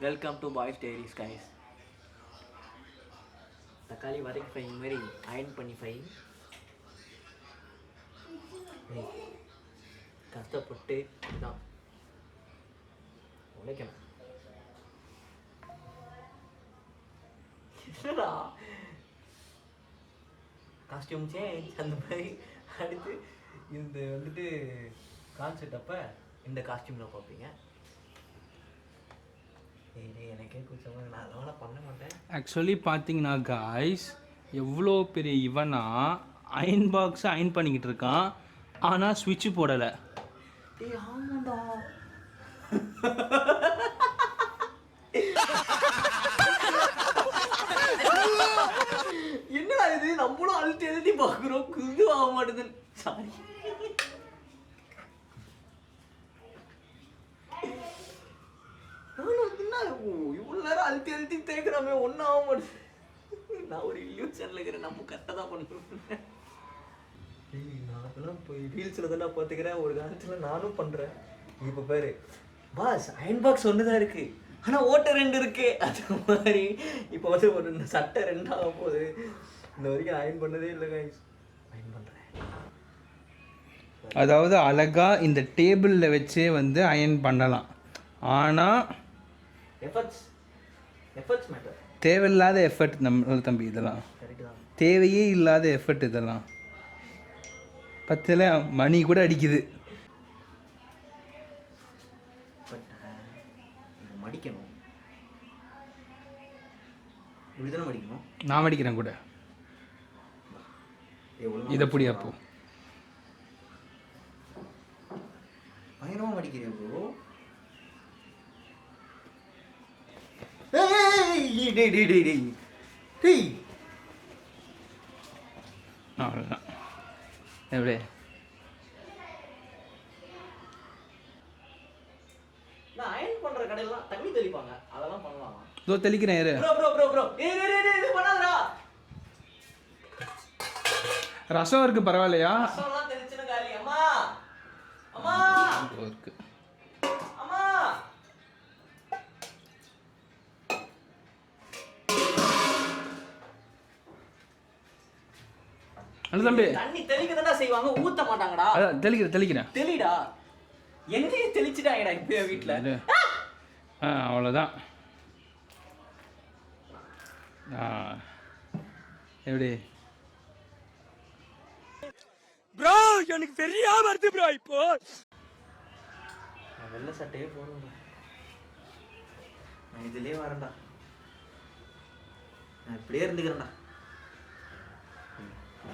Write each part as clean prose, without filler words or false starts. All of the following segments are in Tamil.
Welcome to boys diaries guys. தக்காளி வரைக்கும் ஃபைன் மாதிரி அயன் பண்ணி ஃபைன் கஷ்டப்பட்டு தான் உழைக்கணும். என்னடா காஸ்டியூம் சேஞ்ச் அந்த மாதிரி அடுத்து இந்த வந்துட்டு கான்செப்ட் அப்போ இந்த காஸ்டியூமில் பார்ப்பீங்க. எனக்கே கொஞ்சமாக நான் அதெல்லாம் பண்ண மாட்டேன். ஆக்சுவலி பார்த்தீங்கன்னா காய்ஸ் எவ்வளோ பெரிய இவனா அயன் பாக்ஸை அயன் பண்ணிக்கிட்டு இருக்கான், ஆனால் ஸ்விட்சு போடலை. ஆமாண்டா என்னடா இது, நம்மளும் அழுத்தி எழுதி பார்க்குறோம், இது ஆக மாட்டேது. சாரி. இவ்வளோ நேரம் அழுத்தி அழுத்தி தேய்க்கிறாமே ஒன்றும் ஆக மாட்டேது. நான் ஒரு இல்யூஷன்ல இருக்கிறேன், நம்ம கரெக்டாக தான் பண்ணுறேன். நான் அதெல்லாம் இப்போ ரீல்ஸில் தானே பார்த்துக்கிறேன், ஒரு காலத்தில் நானும் பண்ணுறேன். இப்போ பாரு பாஸ், அயன் பாக்ஸ் ஒன்று தான் இருக்குது, ஆனால் ஓட்டை 2 இருக்குது. அது மாதிரி இப்போ வந்து ஒரு சட்டை 2 ஆக போகுது. இந்த வரைக்கும் அயன் பண்ணதே இல்லை கைஸ், அயன் பண்ணுறேன். அதாவது அழகாக இந்த டேபிளில் வச்சே வந்து அயன் பண்ணலாம், ஆனால் எஃபர்ட்ஸ் மேட்டர். தேவையில்லாத எஃபர்ட் நம்ம தம்பி, இதெல்லாம் கரெக்டு தான், தேவையே இல்லாத எஃபர்ட். இதெல்லாம் பத்தில் மணி கூட அடிக்குது. பட் மடிக்கணும், இப்படி தானே மடிக்கணும். நான் மடிக்கிறேன் கூட, இதை புடி. அப்போ பயங்கரமாக மடிக்கிறேன் ப்ரோ. அவ்வளோதான். எப்படி நான் அயன் பண்ற கடையில தண்ணி தெளிப்பாங்க, அதெல்லாம் பண்ணலாம். இதோ தெளிக்கிறேன். இரு ப்ரோ இது பண்ணாதடா. ரசம் இருக்கு, பரவாயில்லையா? ரசம்லாம் தெளிச்சுன காலி. அம்மா அம்மா இருக்கு. அம்மா அல்ல தம்பி, தண்ணி தெளிக்க தானே செய்வாங்க, ஊத்த மாட்டாங்கடா. அதான் தெளிக்கிறேன். தெளிடா, என்னையே தெளிச்சுட்டாங்கடா இப்போ வீட்டுல. அவ்வளோதான். எப்படி ப்ரோ, எனக்கு பெரிய வருது ப்ரோ. இப்போ நான் வெள்ளை சட்டையே போடுவேன், நான் இதுலயே வரேன்டா, நான் இப்படியே இருந்துக்கிறேன்டா.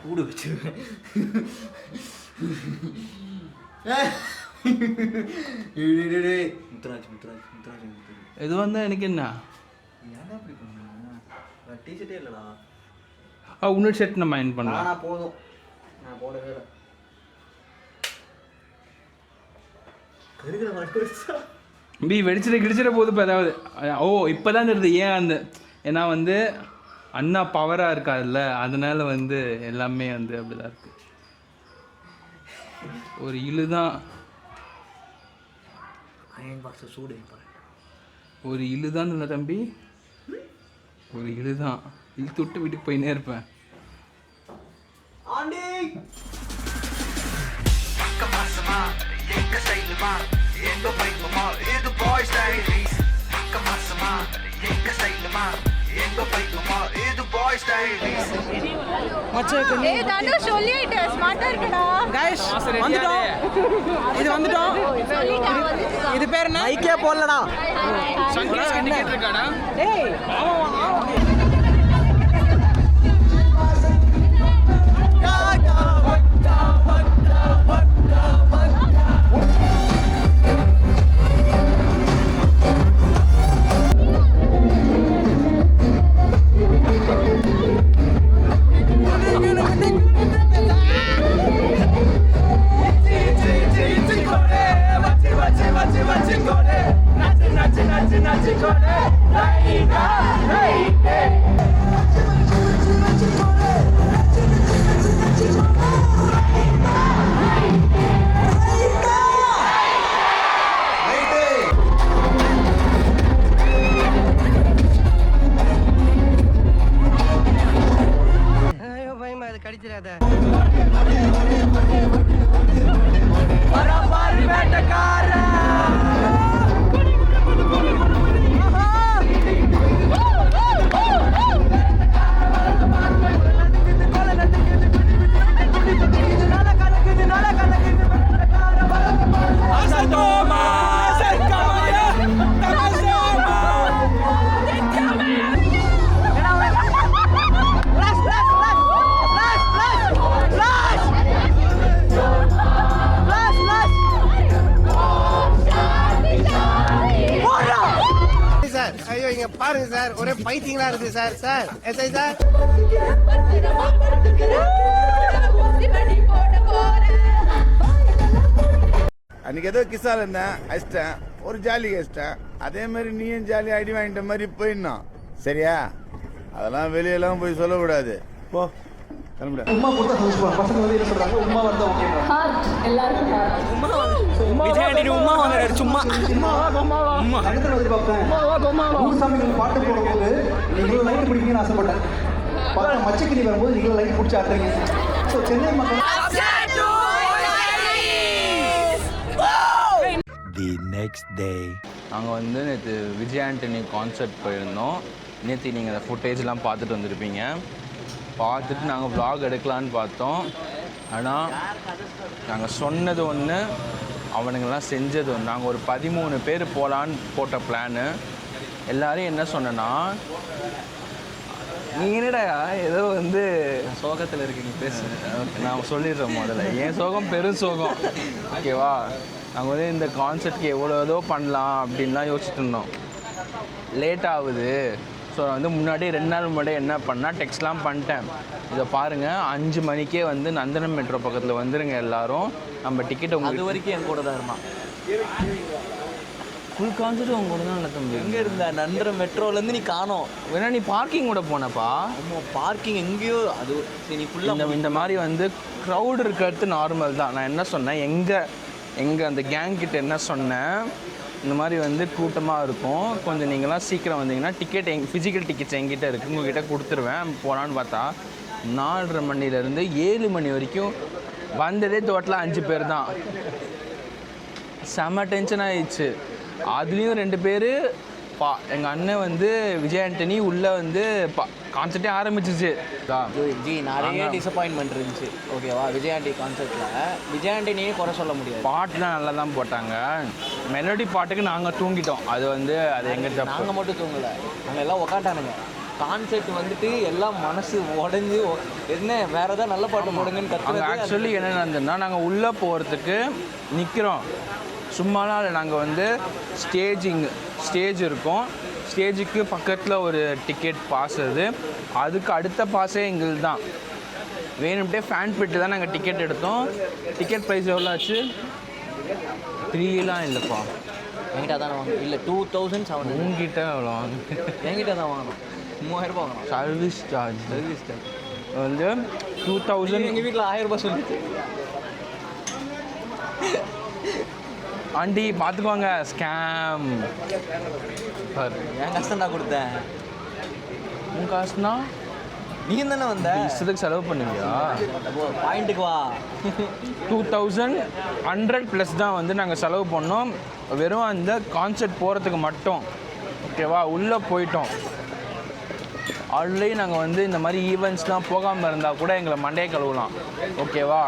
கூடு வச்சிருவேன். முத்துராஜ் இது வந்து எனக்கு என்ன, ஏன்னா இப்படி பண்ணுவேன்? டிஷர்ட்டே இல்லைடா. இன்னொரு ஷர்ட் நம்ம அயன் பண்ணலாம். நான் போதும், நான் போடவே இல்லை. கருகிற மாதிரி பி வெடிச்சிட போகுது இப்போ. ஏதாவது இப்போ தான் தெரியுது ஏன் அந்த, ஏன்னா வந்து அண்ணா பவராக இருக்காதுல்ல, அதனால வந்து எல்லாமே வந்து அப்படிதான் இருக்கு. ஒரு இழுதான், அயன் பாக்ஸை சூடு ஒரு இழுதான் இல்லை தம்பி, ஒரு இழுதான். இழுத்து விட்டு வீட்டுக்கு போயினே இருப்பேன். ஆண்டி இது பேர் என்ன? மைக்கே போடலடா. Nachi, nachi, nachi, nachi, nachi, இங்க பாருங்க சார், ஒரே பைத்தியங்களா இருக்கு சார். சார் எஸ்ஐ சார், அன்னைக்கு ஏதோ கிசால் இருந்தேன், அடிச்சிட்டேன், ஒரு ஜாலி அடிச்சிட்டேன். அதே மாதிரி நீயும் ஜாலி அடி வாங்கிட்ட மாதிரி போயிடணும், சரியா? அதெல்லாம் வெளியெல்லாம் போய் சொல்லக்கூடாது. போ, கிளம்பிட. உமா கொடுத்தா சந்தோஷப்படுவாங்க. பசங்க வந்து என்ன சொல்றாங்க, உமா வந்தா ஓகே. விஜய் ஆண்டனி உமா வாங்குறாரு சும்மா. அடுத்த வந்து பார்ப்பேன் ஊர்சாமிகள் பாட்டு போடும்போது நீங்களும் லைட் பிடிப்பீங்கன்னு ஆசைப்பட்டேன். பார்த்தா மச்சக்கிரி வரும்போது நீங்களும் லைட் பிடிச்சி ஆடுறீங்க. ஸோ சென்னை மக்கள் The next day. நாங்கள் வந்து நேற்று விஜய் ஆண்டனி கான்சர்ட் போயிருந்தோம். நேற்று நீங்கள் அந்த ஃபுட்டேஜ்லாம் பார்த்துட்டு வந்திருப்பீங்க. பார்த்துட்டு நாங்கள் vlog எடுக்கலான்னு பார்த்தோம். ஆனால் நாங்கள் சொன்னது ஒன்று, அவனுங்கெல்லாம் செஞ்சது ஒன்று. நாங்கள் ஒரு 13 பேர் போகலான்னு போட்ட பிளானு. எல்லோரும் என்ன சொன்னேன்னா, நீ என்னடா ஏதோ வந்து சோகத்தில் இருக்கு, நீ பேசு. நான் சொல்லிடுறேன் முதல்ல. என் சோகம் பெரும் சோகம், ஓகேவா? நாங்கள் வந்து இந்த கான்செப்ட்க்கு எவ்வளோ ஏதோ பண்ணலாம் அப்படின்லாம் யோசிச்சுட்டு இருந்தோம். லேட் ஆகுது. ஸோ நான் வந்து முன்னாடி 2 நாள் முன்னாடி என்ன பண்ணால் டெக்ஸ்ட்லாம் பண்ணிட்டேன். இதை பாருங்கள், 5 மணிக்கே வந்து நந்தனம் மெட்ரோ பக்கத்தில் வந்துடுங்க எல்லாரும். நம்ம டிக்கெட் உங்களுக்கு அது வரைக்கும் என் கூட தான் இருந்தான். ஃபுல் கான்செர்ட் உங்க கூட தான் நடத்த எங்கே இருந்த நந்தனம் மெட்ரோலேருந்து நீ காணோம். வேணா நீ பார்க்கிங் கூட போனப்பா. ஆமாம், பார்க்கிங் எங்கேயோ. அது சரி, நீ ஃபுல்லாக இந்த மாதிரி வந்து க்ரௌடு இருக்கிறது நார்மல் தான். நான் என்ன சொன்னேன், எங்கள் அந்த கேங் கிட்ட என்ன சொன்னேன், இந்த மாதிரி வந்து கூட்டமாக இருக்கும், கொஞ்சம் நீங்களாம் சீக்கிரம் வந்தீங்கன்னா டிக்கெட் ஃபிசிக்கல் டிக்கெட்ஸ் எங்கிட்ட இருக்குது, உங்ககிட்ட கொடுத்துருவேன் போகலான்னு பார்த்தா 4:30 மணிலேருந்து 7 மணி வரைக்கும் வந்ததே டோட்டலாக 5 பேர் தான். செம்ம டென்ஷன் ஆகிடுச்சு. அதுலேயும் 2 பேர் எங்கள் அண்ணன் வந்து விஜய் ஆண்டனி உள்ளே வந்து கான்சர்ட்டே ஆரம்பிச்சிச்சு. ஜி நிறைய டிசப்பாயின்மெண்ட் இருந்துச்சு, ஓகேவா? விஜய் ஆண்டி கான்சர்ட்டில் விஜய் ஆண்டனியே குறை சொல்ல முடியாது. பாட்டுலாம் நல்லா தான் போட்டாங்க. மெலோடி பாட்டுக்கு நாங்கள் தூங்கிட்டோம். அது வந்து அது எங்கள் தப்பு. நாங்கள் மட்டும் தூங்கலை, நாங்கள் எல்லாம் உக்காண்டானுங்க. கான்செர்ட் வந்துட்டு எல்லாம் மனசு உடஞ்சி என்ன வேறு ஏதாவது நல்ல பாட்டு போடுங்கன்னு கற்றுங்க. ஆக்சுவலி என்ன நடந்ததுன்னா, நாங்கள் உள்ளே போகிறதுக்கு நிற்கிறோம். சும்மாலாம் இல்லை, நாங்கள் வந்து ஸ்டேஜ் இருக்கும். ஸ்டேஜுக்கு பக்கத்தில் ஒரு டிக்கெட் பாஸ், அதுக்கு அடுத்த பாஸே எங்களுக்கு தான். வேணும்ட்டே ஃபேன் பிட்டு தான் நாங்கள் டிக்கெட் எடுத்தோம். டிக்கெட் ப்ரைஸ் எவ்வளோ ஆச்சு? 3 இல்லைப்பா, என்கிட்ட தான் வாங்கணும். இல்லை 2700. உங்ககிட்ட எவ்வளோ வாங்க? என்கிட்ட தான் வாங்கணும். 3000 வாங்கணும். சர்வீஸ் சார்ஜ் வந்து 2000. எங்கள் வீட்டில் 1000 ரூபாய் சொல்லிச்சு. ஆண்டி பார்த்துக்குவாங்க, ஸ்கேம். என் கஷ்டம் தான் கொடுத்தேன். உன் காசுனா நீ தானே வந்த, இஷ்டத்துக்கு செலவு பண்ணுவியா? பாயிண்ட்டுக்கு வா. 2100 ப்ளஸ் தான் வந்து நாங்கள் செலவு பண்ணோம், வெறும் அந்த கான்சர்ட் போகிறதுக்கு மட்டும், ஓகேவா? உள்ளே போயிட்டோம். ஆல்ரெடி நாங்கள் வந்து இந்த மாதிரி ஈவெண்ட்ஸ்லாம் போகாமல் இருந்தால் கூட எங்களை மண்டையை கழுவலாம், ஓகேவா?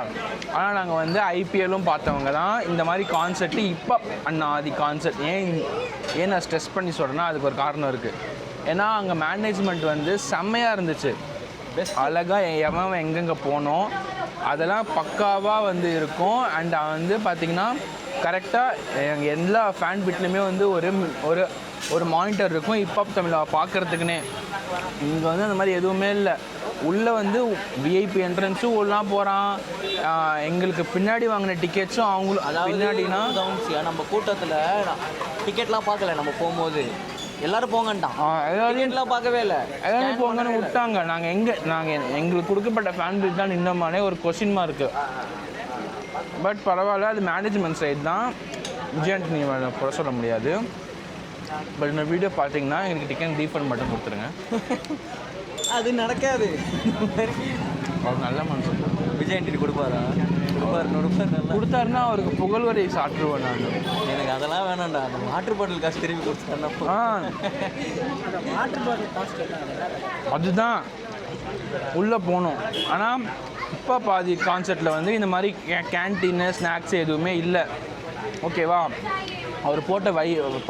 ஆனால் நாங்கள் வந்து ஐபிஎல்லும் பார்த்தவங்க தான். இந்த மாதிரி கான்செர்ட்டு இப்போ ஆதி கான்செர்ட் ஏன் நான் ஸ்ட்ரெஸ் பண்ணி சொல்கிறேன்னா, அதுக்கு ஒரு காரணம் இருக்குது. ஏன்னா அங்கே மேனேஜ்மெண்ட் வந்து செம்மையாக இருந்துச்சு. அழகாக எவன் எங்கெங்கே போனோம் அதெல்லாம் பக்காவாக வந்து இருக்கும். அண்ட் வந்து பார்த்திங்கன்னா கரெக்டாக எங்கள் எல்லா ஃபேன் பிட்லையுமே வந்து ஒரு மானிட்டர் இருக்கும். ஹிப்ஹாப் தமிழை பார்க்குறதுக்குன்னே இங்கே வந்து அந்த மாதிரி எதுவுமே இல்லை. உள்ளே வந்து விஐபி என்ட்ரன்ஸும் உள்ளே போகிறான். எங்களுக்கு பின்னாடி வாங்கின டிக்கெட்ஸும் அவங்களும், அதாவது பின்னாடினா நம்ம கூட்டத்தில் டிக்கெட்லாம் பார்க்கல. நம்ம போகும்போது எல்லாரும் போங்கன்ட்டான், எல்லாரும் பார்க்கவே இல்லை, எல்லாரும் போங்கன்னு விட்டாங்க. நாங்கள் எங்களுக்கு கொடுக்கப்பட்ட ஃபேன் பிட் தான் நின்னமானே ஒரு கொஸ்டின் மார்க்கு. பட் பரவாயில்ல, அது மேனேஜ்மெண்ட் சைடு தான், விஜய் ஆண்டனி குறை சொல்ல முடியாது. பட் இந்த வீடியோ பார்த்தீங்கன்னா எங்களுக்கு டிக்கெட் ரீஃபண்ட் மட்டும் கொடுத்துருங்க. அது நடக்காது. அவர் நல்ல மனுஷன். விஜய் ஆண்டனி கொடுப்பாரா? நல்லா கொடுத்தாருன்னா அவருக்கு புகழ்வரை சாற்றுவேன் நான். எனக்கு அதெல்லாம் வேணாம்டா. அந்த வாட்டர் பாட்டில் காசு திரும்பி கொடுத்தாருன்னா வாட்டர் பாட்டில் காசு அதுதான் உள்ளே போகணும். ஆனால் இப்போ பாதி கான்செர்ட்டில் வந்து இந்த மாதிரி கேன்டீனு ஸ்நாக்ஸ் எதுவுமே இல்லை, ஓகேவா? அவர் போட்ட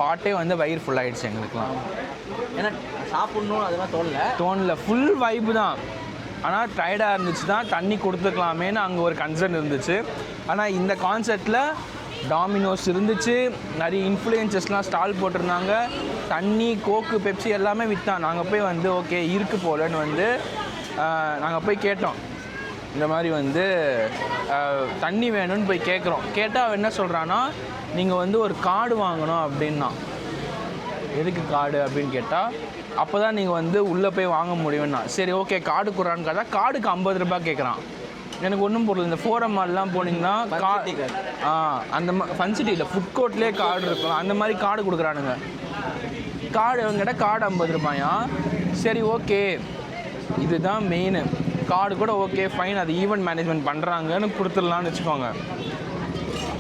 பாட்டே வந்து வயிறு ஃபுல் ஆகிடுச்சு எங்களுக்குலாம். ஏன்னா சாப்பிட்ணும் அதெல்லாம் தோணல. ஃபுல் வைப்பு தான். ஆனால் டயர்டாக இருந்துச்சு தான், தண்ணி கொடுத்துருக்கலாமேன்னு அங்கே ஒரு கன்சர்ன் இருந்துச்சு. ஆனால் இந்த கான்செர்ட்டில் டாமினோஸ் இருந்துச்சு, நிறைய இன்ஃப்ளூயன்சஸ்லாம் ஸ்டால் போட்டிருந்தாங்க, தண்ணி, கோக்கு, பெப்சி எல்லாமே விற்றான். நாங்கள் போய் வந்து ஓகே இருக்குது போலன்னு வந்து நாங்கள் போய் கேட்டோம். இந்த மாதிரி வந்து தண்ணி வேணும்னு போய் கேட்குறோம். கேட்டால் அவன் என்ன சொல்கிறான்னா, நீங்கள் வந்து ஒரு கார்டு வாங்கணும் அப்படின்னா. எதுக்கு கார்டு அப்படின்னு கேட்டால், அப்போ தான் நீங்கள் வந்து உள்ளே போய் வாங்க முடியும்னா. சரி ஓகே கார்டு கொடுறான்னு கேட்டால் கார்டுக்கு 50 ரூபாய் கேட்குறான். எனக்கு ஒன்றும் பொருள். இந்த ஃபோரம் மால்லாம் போனீங்கன்னா அந்த ஃபன் சிட்டியில் ஃபுட் கோர்ட்லேயே கார்டு இருக்கும், அந்த மாதிரி கார்டு கொடுக்குறானுங்க. கார்டு அவங்ககிட்ட கார்டு 50 ரூபாயா. சரி ஓகே இதுதான் மெயின். கார்டு கூட ஓகே ஃபைன், அது ஈவெண்ட் மேனேஜ்மெண்ட் பண்ணுறாங்கன்னு கொடுத்துடலான்னு வச்சுக்கோங்க.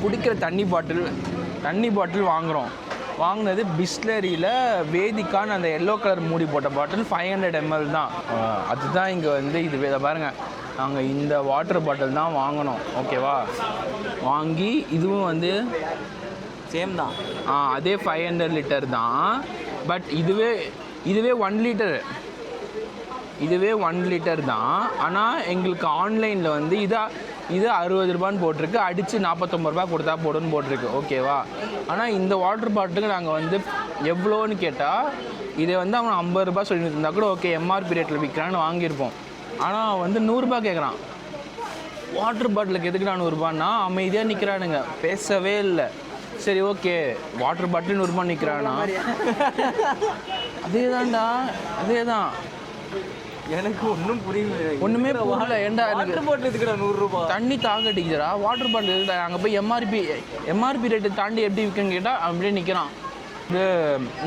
குடிக்கிற தண்ணி பாட்டில் வாங்குகிறோம். வாங்கினது பிஸ்லரியில் வேதிக்கான்னு அந்த எல்லோ கலர் மூடி போட்ட பாட்டில் 500 ml தான். அதுதான் இங்கே வந்து இது இதை பாருங்கள், நாங்கள் இந்த வாட்டர் பாட்டில் தான் வாங்கினோம். ஓகேவா, வாங்கி இதுவும் வந்து சேம் தான். அதே 500 லிட்டர் தான். பட் இதுவே 1 லிட்டரு. இதுவே 1 லிட்டர் தான். ஆனால் எங்களுக்கு ஆன்லைனில் வந்து இது 60 ரூபான்னு போட்டிருக்கு, அடித்து 49 ரூபா கொடுத்தா போடுன்னு போட்டிருக்கு. ஓகேவா, ஆனால் இந்த வாட்டர் பாட்டிலுக்கு நாங்கள் வந்து எவ்வளோன்னு கேட்டால், இதை வந்து அவன் 50 ரூபா சொல்லிட்டு இருந்தால் கூட ஓகே எம்ஆர்பி ரேட்டில் விற்கிறான்னு வாங்கியிருப்போம். ஆனால் வந்து 100 ரூபா கேட்குறான். வாட்டர் பாட்டிலுக்கு எதுக்கு 100 ரூபான்னா அமைதியாக நிற்கிறானுங்க, பேசவே இல்லை. சரி ஓகே வாட்டர் பாட்டில் 100 ரூபா நிற்கிறானா, அதே தான்டா, அதே தான். எனக்கு ஒன்றும் புரியல, ஒன்றுமே புரியல. ஏன்டா வாட்டர் பாட்டில் எதுக்குடா 100 ரூபா? தண்ணி தாக்கட்டிக்குதுடா, வாட்டர் பாட்டில் இருக்குடா. அங்கே போய் எம்ஆர்பி ரேட்டு தாண்டி எப்படி விற்குன்னு கேட்டால் அப்படியே நிற்கிறான். இது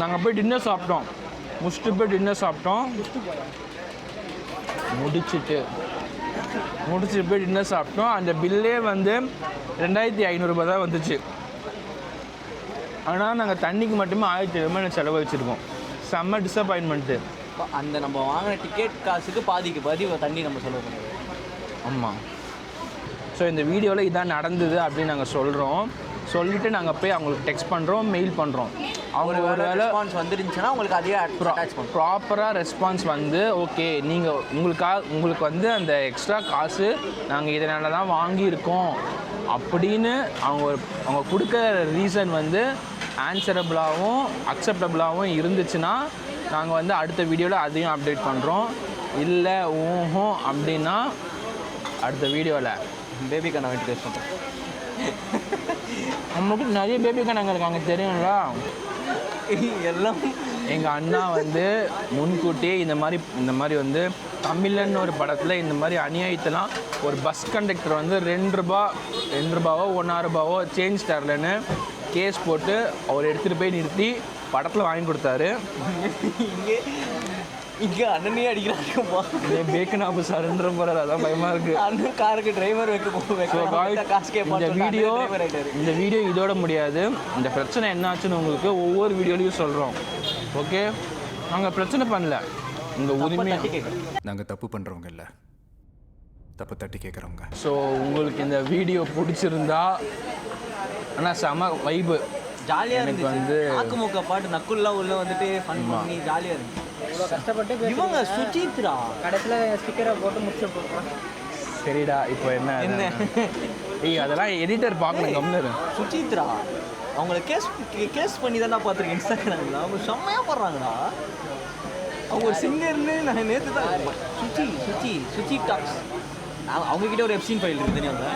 நாங்கள் போய் டின்னர் சாப்பிட்டோம். போய் டின்னர் சாப்பிட்டோம். முடிச்சுட்டு போய் டின்னர் சாப்பிட்டோம். அந்த பில்லே வந்து 2500 ரூபா தான் வந்துச்சு. ஆனால் நாங்கள் தண்ணிக்கு மட்டுமே 1000 ரூபாய் செலவழிச்சிருக்கோம். செம்ம டிசப்பாயின்மெண்ட்டு. அந்த நம்ம வாங்கின டிக்கெட் காசுக்கு பாதிக்கு பாதி தண்ணி நம்ம செலவு பண்ணுவோம். ஆமாம். ஸோ இந்த வீடியோவில் இதான் நடந்தது அப்படின்னு நாங்கள் சொல்லிவிட்டு நாங்கள் போய் அவங்களுக்கு டெக்ஸ்ட் பண்ணுறோம், மெயில் பண்ணுறோம். அவங்க ஒரு வேளை ரெஸ்பான்ஸ் வந்துருந்துச்சுன்னா உங்களுக்கு அதே ப்ராப்பராக ரெஸ்பான்ஸ் வந்து ஓகே நீங்கள் உங்களுக்கு வந்து அந்த எக்ஸ்ட்ரா காசு நாங்கள் இதனால தான் வாங்கியிருக்கோம் அப்படின்னு அவங்க கொடுக்குற ரீசன் வந்து ஆன்சரபிளாகவும் அக்செப்டபுளாகவும் இருந்துச்சுன்னா நாங்கள் வந்து அடுத்த வீடியோவில் அதையும் அப்டேட் பண்ணுறோம். இல்லை ஊஹோ அப்படின்னா அடுத்த வீடியோவில் பேபி கண்ணை வெட்டி டேஸ்ட் பண்ணுறோம். நம்மளுக்கு நிறைய பேபி கண்ணங்க இருக்காங்க தெரியுங்களா. எல்லாம் எங்கள் அண்ணா வந்து முன்கூட்டியே இந்த மாதிரி வந்து தமிழன் ஒரு படத்தில் இந்த மாதிரி அநியாயத்தெல்லாம் ஒரு பஸ் கண்டக்டர் வந்து 2 ரூபாவோ 1 ரூபாவோ சேஞ்ச் தரலன்னு கேஸ் போட்டு அவர் எடுத்துகிட்டு போய் நிறுத்தி படத்தில் வாங்கி கொடுத்தாரு. இங்கே அண்ணனே அடிக்கிறாங்கப்பா. பேக்கனாபு சார்ன்ற போகிறார், அதான் பயமாக இருக்குது. அண்ணன் காருக்கு டிரைவர் இந்த வீடியோ இதோட முடியாது. இந்த பிரச்சனை என்னாச்சுன்னு உங்களுக்கு ஒவ்வொரு வீடியோலையும் சொல்கிறோம். ஓகே, நாங்கள் பிரச்சனை பண்ணல, இந்த உரிமையை நாங்கள் தப்பு பண்ணுறவங்க இல்லை, தப்பு தட்டி கேட்குறவங்க. ஸோ உங்களுக்கு இந்த வீடியோ பிடிச்சிருந்தா, ஆனால் செம வைபு ஜாலியாக எனக்கு வந்து ஆக்குமுக்க பாட்டு நக்குல்லாம் உள்ள வந்துட்டு ஃபன் பண்ணி ஜாலியாக இருந்துச்சு. கஷ்டப்பட்டு இவங்க சுஜித்ரா கடைசியில் ஸ்டிக்கரை போட்டு முடிச்சு போட்டுருவான். சரிடா, இப்போ என்ன அதெல்லாம் எடிட்டர் பார்க்கணும். கம்னரு சுஜித்ரா அவங்கள கேஸ் பண்ணி தானே பார்த்துருக்கேன் இன்ஸ்டாகிராமில். அவங்க செம்மையாக போடுறாங்கடா. அவங்க ஒரு சிங்கர்னு நான் நேற்று தான் சுச்சி டாக்ஸ் அவங்கக்கிட்ட ஒரு எப்சின் ஃபைல் இருக்குது தெரியாங்க.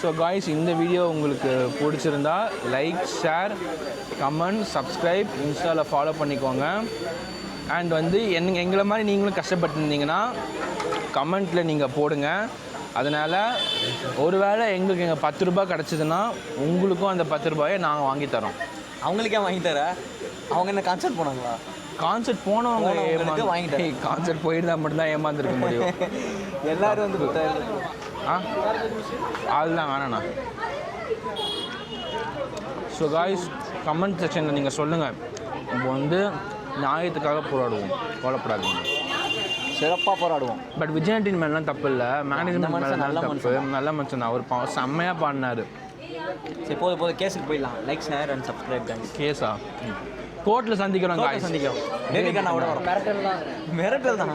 ஸோ காய்ஸ், இந்த வீடியோ உங்களுக்கு பிடிச்சிருந்தா லைக், ஷேர், கமெண்ட், சப்ஸ்கிரைப், இன்ஸ்டாவில் ஃபாலோ பண்ணிக்கோங்க. அண்ட் வந்து எங்களை மாதிரி நீங்களும் கஷ்டப்பட்டுருந்தீங்கன்னா கமெண்ட்டில் நீங்கள் போடுங்க. அதனால் ஒருவேளை எங்களுக்கு எங்கள் 10 ரூபாய் கிடச்சிதுன்னா உங்களுக்கும் அந்த 10 ரூபாயை நாங்கள் வாங்கி தரோம். அவங்களுக்கே வாங்கி தர? அவங்க என்ன கான்சர்ட் போனாங்களா? கான்சர்ட் போனவங்க வாங்கிட்டு கான்சர்ட் போயிருந்தா மட்டும்தான் ஏமாந்துருக்க முடியும். எல்லோரும் வந்து அதுதான் வேணாண்ணா. ஸோ காய்ஸ், கமெண்ட் செக்ஷனில் நீங்கள் சொல்லுங்கள். இப்போ வந்து நியாயத்துக்காக போராடுவோம், கவலைப்படாதீங்க, சிறப்பாக போராடுவோம். பட் விஜயாண்டின் மேலாம் தப்பு இல்லை, மேனேஜ்மெண்ட் மேலே நல்ல மனுஷன், நல்ல மனுஷன் தான். அவர் செம்மையாக பாடினார். சரி போதும் கேஸுக்கு போயிடலாம். Like, share and subscribe. கேஸா கோர்ட்டில் சந்திக்கிறோம் guys. சந்திக்கிறோம் பேபி கண்ணாவோட வரும் மிரட்டல் தான்